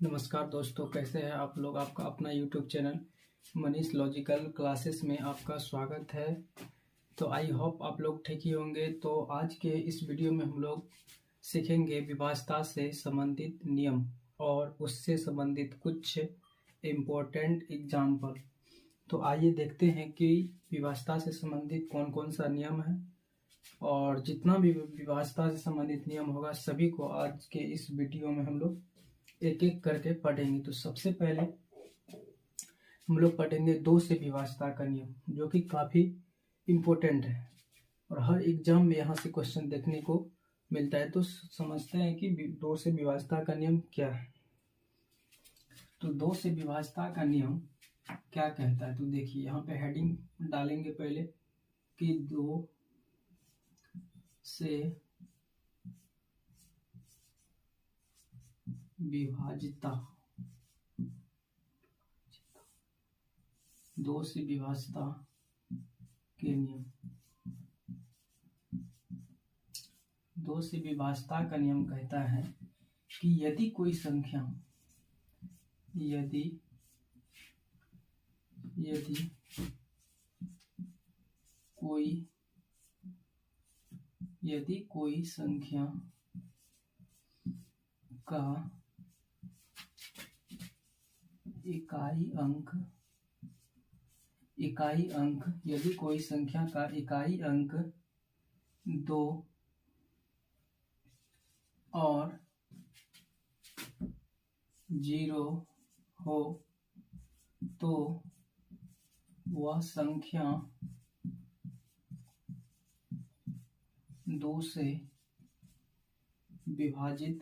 नमस्कार दोस्तों, कैसे हैं आप लोग। आपका अपना YouTube channel Manish logical classes में आपका स्वागत है। तो आई होप आप लोग ठीक ही होंगे। तो आज के इस वीडियो में हम लोग सीखेंगे विभाज्यता से संबंधित नियम और उससे संबंधित कुछ इम्पोर्टेंट एग्जाम्पल। तो आइए देखते हैं कि विभाज्यता से संबंधित कौन कौन सा नियम है, और जितना भी विभाज्यता से संबंधित नियम होगा सभी को आज के इस वीडियो में हम लोग एक एक करके पढ़ेंगे। तो सबसे पहले हम लोग पढ़ेंगे दो से विभाज्यता का नियम, जो कि काफी इम्पोर्टेंट है और हर एग्जाम में यहाँ से क्वेश्चन देखने को मिलता है। तो समझते हैं कि दो से विभाज्यता का नियम क्या है। तो दो से विभाज्यता का नियम क्या कहता है, तो देखिए यहाँ पे हेडिंग डालेंगे पहले कि दो से विभाज्यता, दो से विभाज्यता के नियम। दो से विभाज्यता का नियम कहता है कि यदि कोई संख्या यदि कोई संख्या का इकाई अंक यदि कोई संख्या का इकाई अंक 2 और 0 हो तो वह संख्या 2 से विभाजित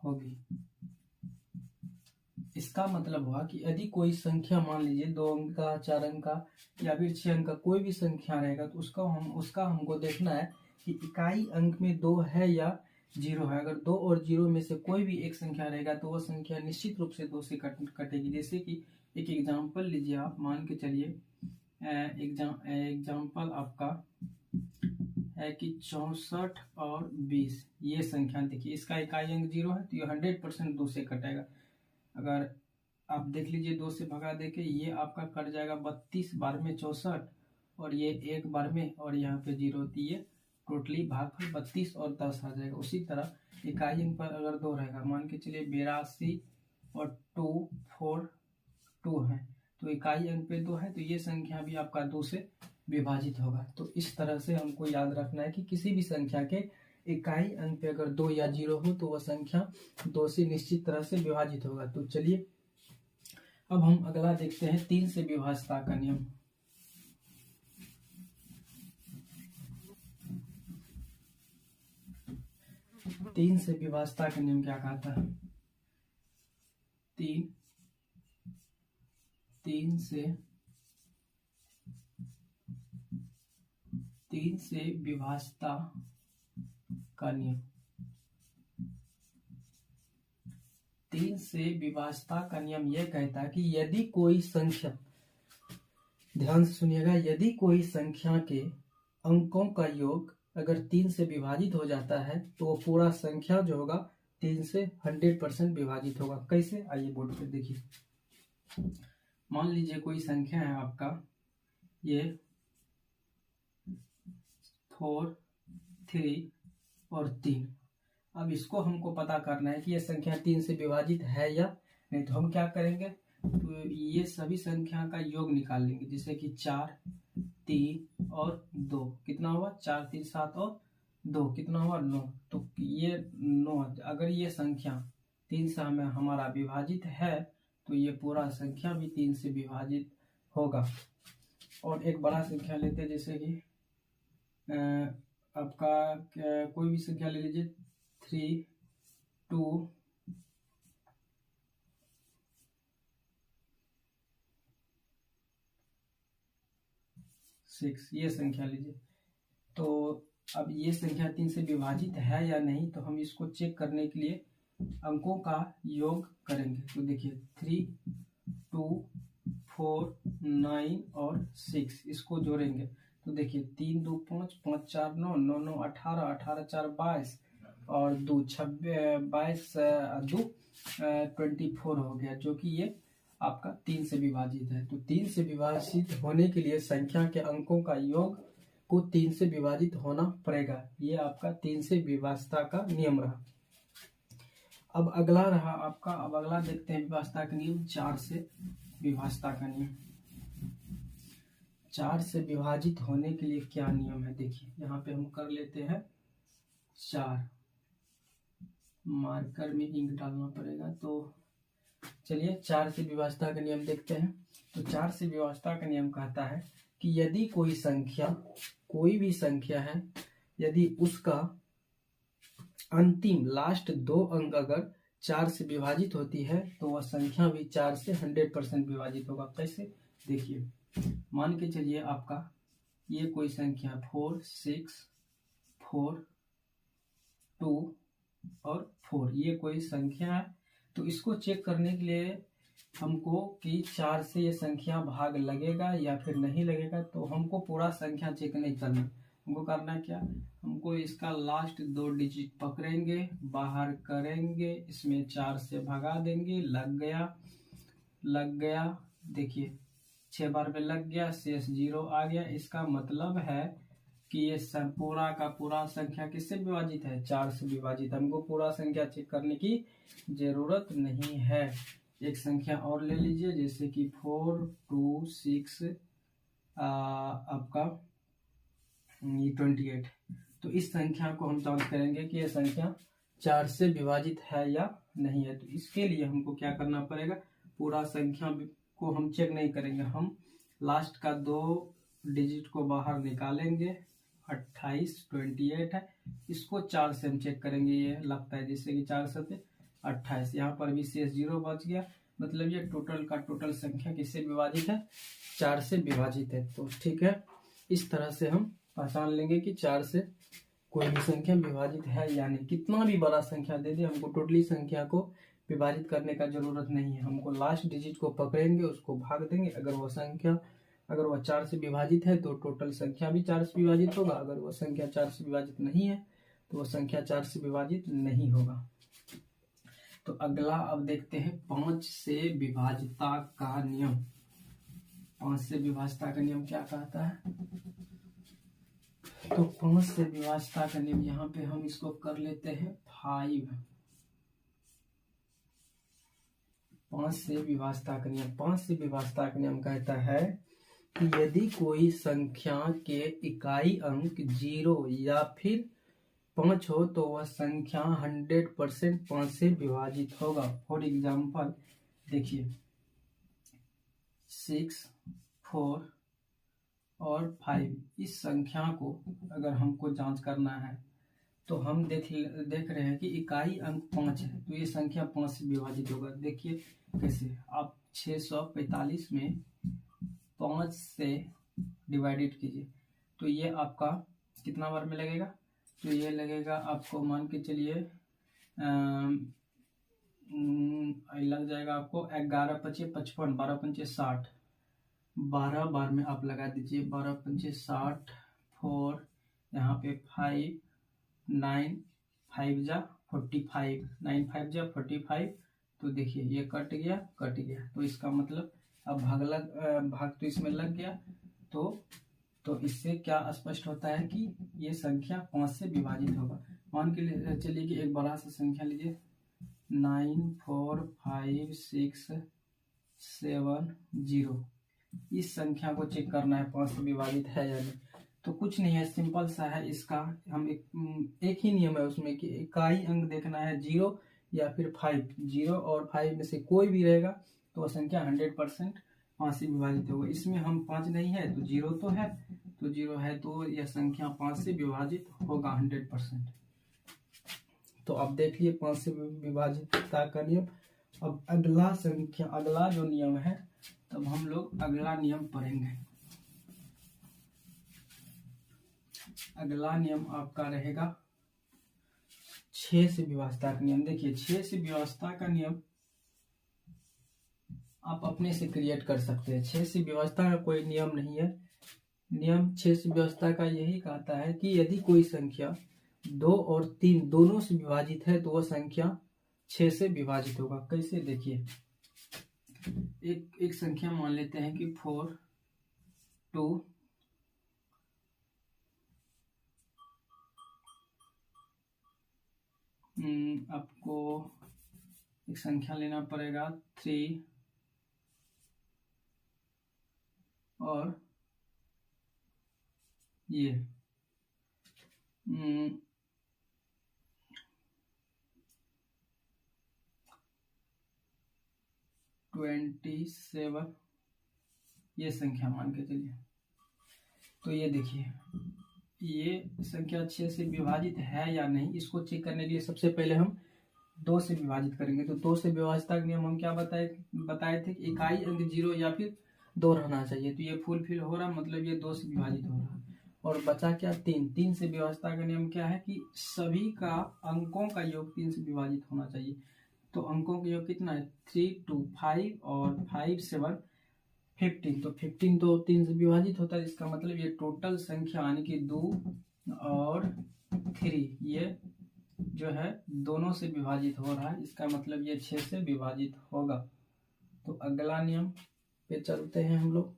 होगी। इसका मतलब हुआ कि यदि कोई संख्या, मान लीजिए 2 अंक का, 4 अंक का या फिर 6 अंक का कोई भी संख्या रहेगा, तो उसका हमको देखना है कि इकाई अंक में 2 है या 0 है। अगर 2 और 0 में से कोई भी एक संख्या रहेगा तो वह संख्या निश्चित रूप से 2 से कटेगी। जैसे कि एक एग्जाम्पल लीजिए आप, मान के चलिए एग्जाम्पल आपका है कि 64 और 20 ये संख्या। देखिए इसका इकाई अंक 0 है तो ये 100% 2 से कटेगा। अगर आप देख लीजिए 2 से भगा देके ये आपका कट जाएगा 32 बार में 64 और ये एक बार में, और यहाँ पे 0 होती है, टोटली भागफल 32 और 10 आ जाएगा। उसी तरह इकाई अंक पर अगर 2 रहेगा, मान के चलिए 82 और 242 है, तो इकाई अंक पे 2 है तो ये संख्या भी आपका 2 से विभाजित होगा। तो इस तरह से हमको याद रखना है कि किसी भी संख्या के इकाई अंक पे अगर 2 या 0 हो तो वह संख्या 2 से निश्चित तरह से विभाजित होगा। तो चलिए अब हम अगला देखते हैं 3 से विभाज्यता का नियम। तीन से विभाज्यता का नियम क्या कहता है। तीन से विभाज्यता का नियम। 3 से विभाज्यता का नियम यह कहता है कि यदि कोई संख्या, ध्यान से सुनिएगा, यदि कोई संख्या के अंकों का योग अगर 3 से विभाजित हो जाता है तो पूरा संख्या जो होगा 3 से 100% विभाजित होगा। कैसे, आइए बोर्ड पे देखिए। मान लीजिए कोई संख्या है आपका ये 4, 3 और 3। अब इसको हमको पता करना है कि ये संख्या 3 से विभाजित है या नहीं। तो हम क्या करेंगे, तो ये सभी संख्या का योग निकाल लेंगे। जैसे कि 4, 3 और 2 कितना हुआ, 4, 3, 7 और 2 कितना हुआ, 9। तो ये 9, अगर ये संख्या 3 से हमारा विभाजित है तो ये पूरा संख्या भी 3 से विभाजित होगा। और एक बड़ा संख्या लेते हैं, जैसे कि आपका कोई भी संख्या ले लीजिए, 3, 2, 6 ये संख्या लीजिए। तो अब ये संख्या 3 से विभाजित है या नहीं, तो हम इसको चेक करने के लिए अंकों का योग करेंगे। तो देखिए 3, 2, 4, 9 और 6 इसको जोड़ेंगे तो देखिए 3 2 5, 5 4 9, 9 9 18, 18 4 22 और 2 26 22 2 24 हो गया, जो कि ये आपका 3 से विभाजित है। तो 3 से विभाजित होने के लिए संख्या के अंकों का योग को 3 से विभाजित होना पड़ेगा। ये आपका 3 से विभाज्यता का नियम रहा। अब अगला रहा आपका, अब अगला देखते हैं विभाज्यता का नियम, 4 से विभाज्यता का नियम। 4 से विभाजित होने के लिए क्या नियम है, देखिए यहाँ पे हम कर लेते हैं 4, मार्कर में इंक डालना पड़ेगा। तो चलिए 4 से विभाज्यता का नियम देखते हैं। तो 4 से विभाज्यता का नियम कहता है कि यदि कोई संख्या, कोई भी संख्या है, यदि उसका अंतिम लास्ट 2 अंक अगर 4 से विभाजित होती है तो वह संख्या भी 4 से 100% विभाजित होगा। कैसे, देखिए मान के चलिए आपका ये कोई संख्या 4 6 4 2 और 4, ये कोई संख्या है। तो इसको चेक करने के लिए हमको कि 4 से ये संख्या भाग लगेगा या फिर नहीं लगेगा, तो हमको पूरा संख्या चेक नहीं करना, हमको करना क्या, हमको इसका लास्ट 2 डिजिट पकड़ेंगे, बाहर करेंगे, इसमें 4 से भगा देंगे, लग गया, देखिए 6 बार में लग गया, शेष 0 आ गया। इसका मतलब है कि ये पूरा का पूरा संख्या किससे विभाजित है, 4 से विभाजित। हमको पूरा संख्या चेक करने की जरूरत नहीं है। एक संख्या और ले लीजिए, जैसे कि 4 2 6 आपका 28। तो इस संख्या को हम जांच करेंगे कि यह संख्या 4 से विभाजित है या नहीं है। तो इसके लिए हमको क्या करना पड़ेगा, पूरा संख्या को हम चेक नहीं करेंगे, हम लास्ट का 2 डिजिट को बाहर निकालेंगे। 28 28 है, इसको 4 से हम चेक करेंगे, ये लगता है जैसे कि 4 7 28, यहाँ पर भी शेष 0 बच गया। मतलब ये टोटल का टोटल संख्या किससे विभाजित है, 4 से विभाजित है। तो ठीक है, इस तरह से हम पहचान लेंगे कि 4 से कोई भी संख्या विभाजित है या नहीं। कितना भी बड़ा संख्या दे दे, हमको टोटली संख्या को विभाजित करने का जरूरत नहीं है। हमको लास्ट डिजिट को पकड़ेंगे, उसको भाग देंगे, अगर वह 4 से विभाजित है तो टोटल संख्या भी 4 से विभाजित होगा। अगर वह संख्या 4 से विभाजित नहीं है तो वह संख्या 4 से विभाजित नहीं होगा। तो अगला अब देखते हैं 5 से विभाज्यता का नियम। 5 से विभाज्यता का नियम क्या कहता है, तो 5 से विभाज्यता का नियम यहाँ पे हम इसको कर लेते हैं 5। 5 से विभाज्यता का नियम, 5 से विभाज्यता का नियम कहता है कि यदि कोई संख्या के इकाई अंक 0 या फिर 5 हो तो वह संख्या 100% 5 से विभाजित होगा। फॉर एग्जाम्पल देखिए 6 4 और 5, इस संख्या को अगर हमको जांच करना है तो हम देख रहे हैं कि इकाई अंक 5 है, तो ये संख्या 5 से विभाजित होगा। देखिए कैसे, आप 645 में 5 से डिवाइडेड कीजिए तो ये आपका कितना बार में लगेगा, तो ये लगेगा आपको, मान के चलिए लग जाएगा आपको 11 5 55, 12 5 60, 12 बार में आप लगा दीजिए, 12 5 60, 4 यहाँ पे 5 9 5 जा 45, 9 5 जा 45। तो देखिए ये कट गया। तो इसका मतलब अब भाग तो इसमें लग गया। तो इससे क्या स्पष्ट होता है कि ये संख्या 5 से विभाजित होगा। मान के चलिए कि एक बड़ा सा संख्या लीजिए 9 4 5 6 7 0, इस संख्या को चेक करना है 5 से विभाजित है या नहीं। तो कुछ नहीं है, सिंपल सा है इसका, हम एक ही नियम है उसमें कि इकाई अंक देखना है 0 या फिर 5। 0 और 5 में से कोई भी रहेगा तो वह संख्या 100% 5 से विभाजित होगा। इसमें हम 5 नहीं है तो 0 तो है, तो 0 है तो यह संख्या 5 से विभाजित होगा 100%। तो अब देख लिए 5 से विभाजितता का नियम। अब अगला जो नियम है, तब हम लोग अगला नियम पढ़ेंगे। अगला नियम आपका रहेगा 6 से विभाज्यता का नियम। देखिए 6 से विभाज्यता का नियम आप अपने से क्रिएट कर सकते हैं। 6 से विभाज्यता का कोई नियम नहीं है, नियम 6 से व्यवस्था का यही कहता है कि यदि कोई संख्या 2 और 3 दोनों से विभाजित है तो वह संख्या 6 से विभाजित होगा। कैसे, देखिए, एक संख्या मान लेते हैं कि 4 2 आपको एक संख्या लेना पड़ेगा 3 और ये 27 ये संख्या मान के चलिए। तो ये देखिए, ये संख्या 6 से विभाजित है या नहीं, इसको चेक करने के लिए सबसे पहले हम 2 से विभाजित करेंगे। तो 2 से विभाजित नियम हम क्या बताए थे कि इकाई अंक 0 या फिर 2 रहना चाहिए। तो ये फुलफिल हो रहा, मतलब ये 2 से विभाजित हो रहा। और बचा क्या, 3 से विभाजित का नियम क्या है कि सभी का अंकों का योग 3 से विभाजित होना चाहिए। तो अंकों का योग कितना है, 3 2 5 और 5 7 15। तो 15 तो 3 से विभाजित होता है, इसका मतलब ये टोटल संख्या यानी कि 2 और 3 ये जो है दोनों से विभाजित हो रहा है, इसका मतलब ये 6 से विभाजित होगा। तो अगला नियम पे चलते हैं हम लोग।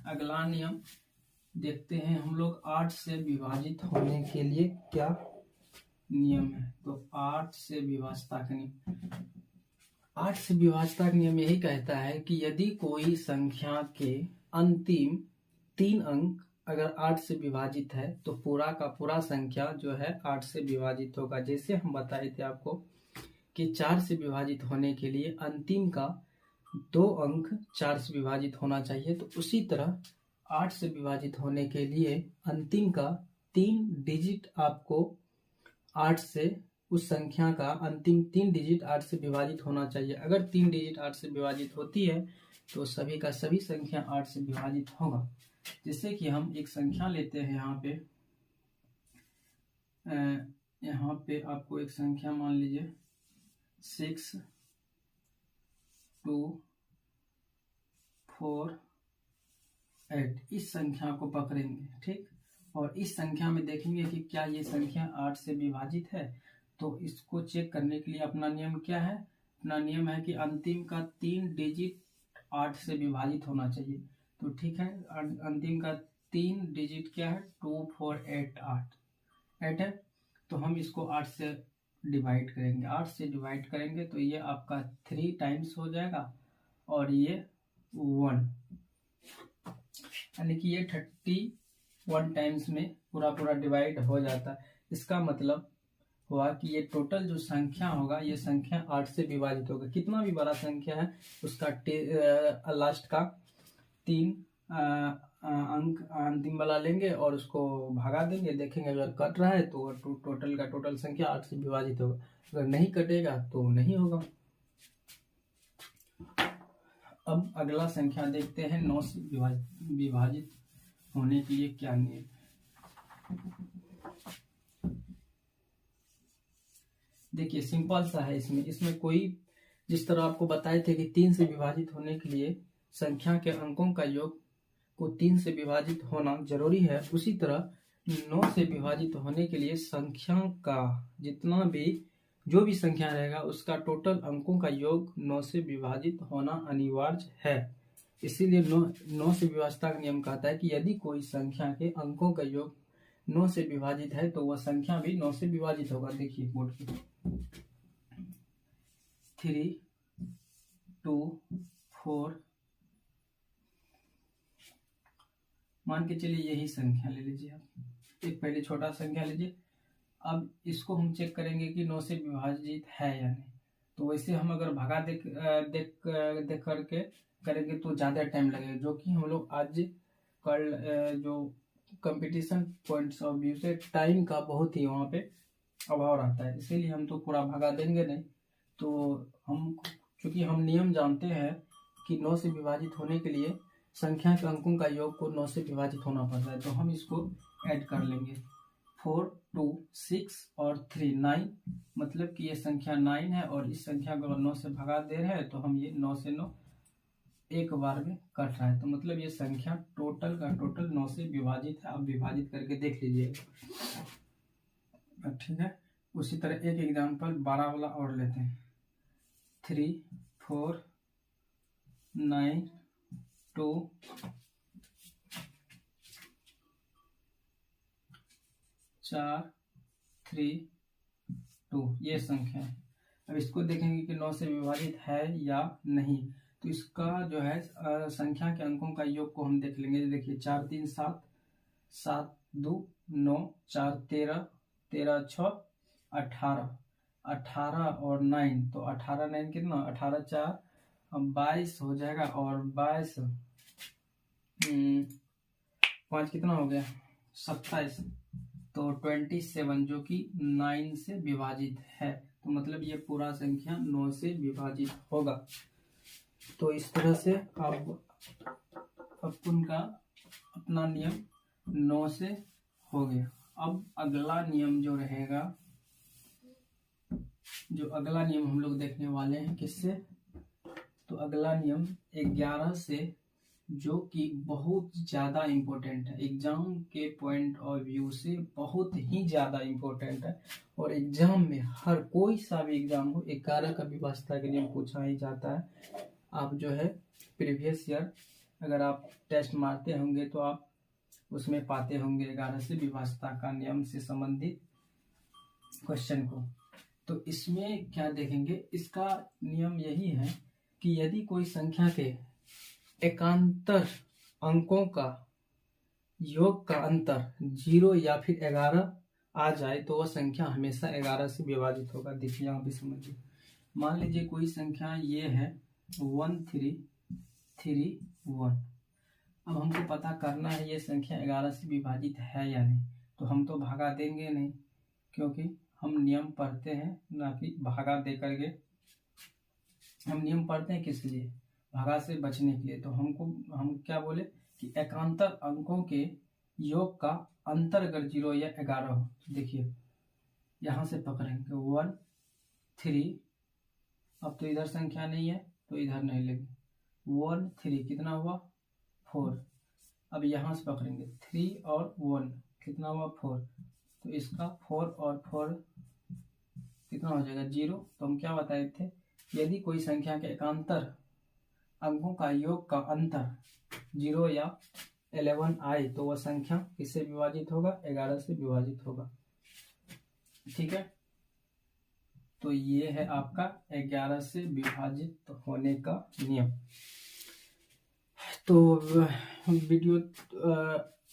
अगला नियम देखते हैं हम लोग, 8 से विभाजित होने के लिए क्या नियम है। तो 8 से विभाजता का नियम, 8 से विभाजता का नियम यही कहता है कि यदि कोई संख्या के अंतिम 3 अंक अगर 8 से विभाजित है तो पूरा का पूरा संख्या जो है 8 से विभाजित होगा। जैसे हम बताए थे आपको कि 4 से विभाजित होने के लिए अंतिम का 2 अंक 4 से विभाजित होना चाहिए, तो उसी तरह 8 से विभाजित होने के लिए अंतिम का 3 डिजिट आपको 8 से, उस संख्या का अंतिम 3 डिजिट 8 से विभाजित होना चाहिए। अगर 3 डिजिट 8 से विभाजित होती है तो सभी का सभी संख्या 8 से विभाजित होगा। जैसे कि हम एक संख्या लेते हैं, यहाँ पे आपको एक संख्या मान लीजिए 6 2 4 8, इस संख्या को पकड़ेंगे, ठीक। और इस संख्या में देखेंगे कि क्या ये संख्या 8 से विभाजित है। तो इसको चेक करने के लिए अपना नियम क्या है, अपना नियम है कि अंतिम का 3 डिजिट 8 से विभाजित होना चाहिए। तो ठीक है, अंतिम का 3 डिजिट क्या है, 2 4 8 8 है। तो हम इसको 8 से डिवाइड करेंगे, 8 से डिवाइड करेंगे तो ये आपका 3 टाइम्स हो जाएगा और ये 1, यानी कि ये 31 टाइम्स में पूरा डिवाइड हो जाता है। इसका मतलब हुआ कि ये टोटल जो संख्या होगा ये संख्या 8 से विभाजित होगा। कितना भी बड़ा संख्या है उसका लास्ट का 3 अंक अंतिम वाला लेंगे और उसको भगा देंगे, देखेंगे अगर कट रहा है तो टोटल का टोटल संख्या 8 से विभाजित होगा, अगर नहीं कटेगा तो नहीं होगा। अब अगला संख्या देखते हैं, 9 से विभाजित होने के लिए क्या नियम। देखिए सिंपल सा है, इसमें कोई, जिस तरह आपको बताए थे कि 3 से विभाजित होने के लिए संख्या के अंकों का योग को 3 से विभाजित होना जरूरी है, उसी तरह 9 से विभाजित होने के लिए संख्या का जितना भी जो भी संख्या रहेगा उसका टोटल अंकों का योग 9 से विभाजित होना अनिवार्य है। इसीलिए 9 से विभाजता का नियम कहता है कि यदि कोई संख्या के अंकों का योग 9 से विभाजित है तो वह संख्या भी 9 से विभाजित होगा। देखिए बोर्ड पे 3 2 4, मान के चलिए यही संख्या ले लीजिए आप, एक पहले छोटा संख्या लीजिए। अब इसको हम चेक करेंगे कि 9 से विभाजित है या नहीं। तो वैसे हम अगर भगा देख करके करेंगे तो ज़्यादा टाइम लगेगा, जो कि हम लोग आज कल जो कंपटीशन पॉइंट्स ऑफ व्यू से टाइम का बहुत ही वहाँ पे अभाव रहता है, इसीलिए हम तो पूरा भगा देंगे नहीं। तो हम चूँकि हम नियम जानते हैं कि 9 से विभाजित होने के लिए संख्या के अंकों का योग को 9 से विभाजित होना पड़ता है, तो हम इसको ऐड कर लेंगे। 4 2 6 और 3 9, मतलब कि ये संख्या 9 है और इस संख्या को 9 से भगा दे रहे हैं तो हम ये 9 से 9 एक बार में कट रहा है, तो मतलब ये संख्या टोटल का टोटल 9 से विभाजित है। आप विभाजित करके देख लीजिएगा, ठीक है। उसी तरह एक एग्जाम्पल 12 वाला और लेते हैं। 3 4 9 2 4 3 2 ये संख्या है। अब इसको देखेंगे कि 9 से विभाजित है या नहीं। तो इसका जो है संख्या के अंकों का योग को हम देख लेंगे। देखिए 4 3 7, 7 2 9, 4 13, 13 6 18, 18 और 9, तो 18 9 कितना, 18 4 22 हो जाएगा, और 22 5 कितना हो गया, 27, तो 27 जो कि 9 से विभाजित है। तो मतलब ये पूरा संख्या 9 से विभाजित होगा। तो इस तरह से आप अपन का अपना नियम 9 से हो गया। अब अगला नियम जो रहेगा, जो अगला नियम हम लोग देखने वाले हैं किससे, तो अगला नियम 11 से, जो कि बहुत ज़्यादा इम्पोर्टेंट है, एग्जाम के पॉइंट ऑफ व्यू से बहुत ही ज़्यादा इम्पोर्टेंट है। और एग्जाम में हर कोई सा भी एग्जाम हो, 11 का विभाज्यता के नियम पूछा ही जाता है। आप जो है प्रीवियस ईयर अगर आप टेस्ट मारते होंगे तो आप उसमें पाते होंगे 11 से विभाज्यता का नियम से संबंधित क्वेश्चन को। तो इसमें क्या देखेंगे, इसका नियम यही है कि यदि कोई संख्या के एकांतर अंकों का योग का अंतर 0 या फिर 11 आ जाए तो वह संख्या हमेशा 11 से विभाजित होगा। देखिए यहाँ पे समझिए, मान लीजिए कोई संख्या ये है 1 3 3 1। अब हमको पता करना है ये संख्या 11 से विभाजित है या नहीं। तो हम तो भागा देंगे नहीं, क्योंकि हम नियम पढ़ते हैं ना कि भागा दे करके। हम नियम पढ़ते हैं किस लिए, भागा से बचने के लिए। तो हम क्या बोले कि एकांतर अंकों के योग का अंतर अगर 0 या 11 हो। देखिए यहाँ से पकड़ेंगे 1 3, अब तो इधर संख्या नहीं है तो इधर नहीं लेंगे, 1 3 कितना हुआ 4। अब यहाँ से पकड़ेंगे 3 और 1 कितना हुआ 4, तो इसका 4 और 4 कितना हो जाएगा 0। तो हम क्या बताए थे, यदि कोई संख्या के एकांतर अंकों का योग का अंतर 0 या 11 आए तो वह संख्या किससे विभाजित होगा, 11 से विभाजित होगा। ठीक है, तो ये है आपका 11 से विभाजित होने का नियम। तो वीडियो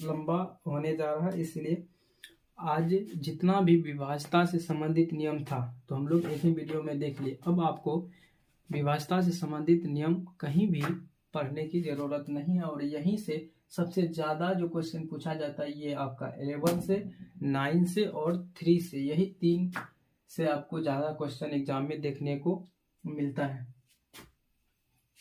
लंबा होने जा रहा है, इसलिए आज जितना भी विभाज्यता से संबंधित नियम था तो हम लोग एक ही वीडियो में देख लिए। अब आपको विभाज्यता से संबंधित नियम कहीं भी पढ़ने की जरूरत नहीं है, और यहीं से सबसे ज़्यादा जो क्वेश्चन पूछा जाता है ये आपका 11 से 9 से और 3 से, यही 3 से आपको ज़्यादा क्वेश्चन एग्जाम में देखने को मिलता है।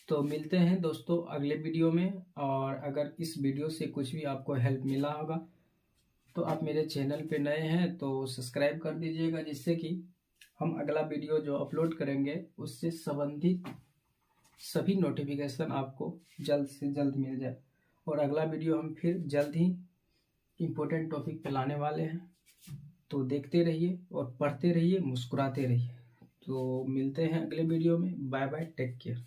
तो मिलते हैं दोस्तों अगले वीडियो में, और अगर इस वीडियो से कुछ भी आपको हेल्प मिला होगा तो आप मेरे चैनल पे नए हैं तो सब्सक्राइब कर दीजिएगा, जिससे कि हम अगला वीडियो जो अपलोड करेंगे उससे संबंधित सभी नोटिफिकेशन आपको जल्द से जल्द मिल जाए। और अगला वीडियो हम फिर जल्द ही इम्पोर्टेंट टॉपिक पे लाने वाले हैं। तो देखते रहिए और पढ़ते रहिए, मुस्कुराते रहिए। तो मिलते हैं अगले वीडियो में। Bye bye, take care.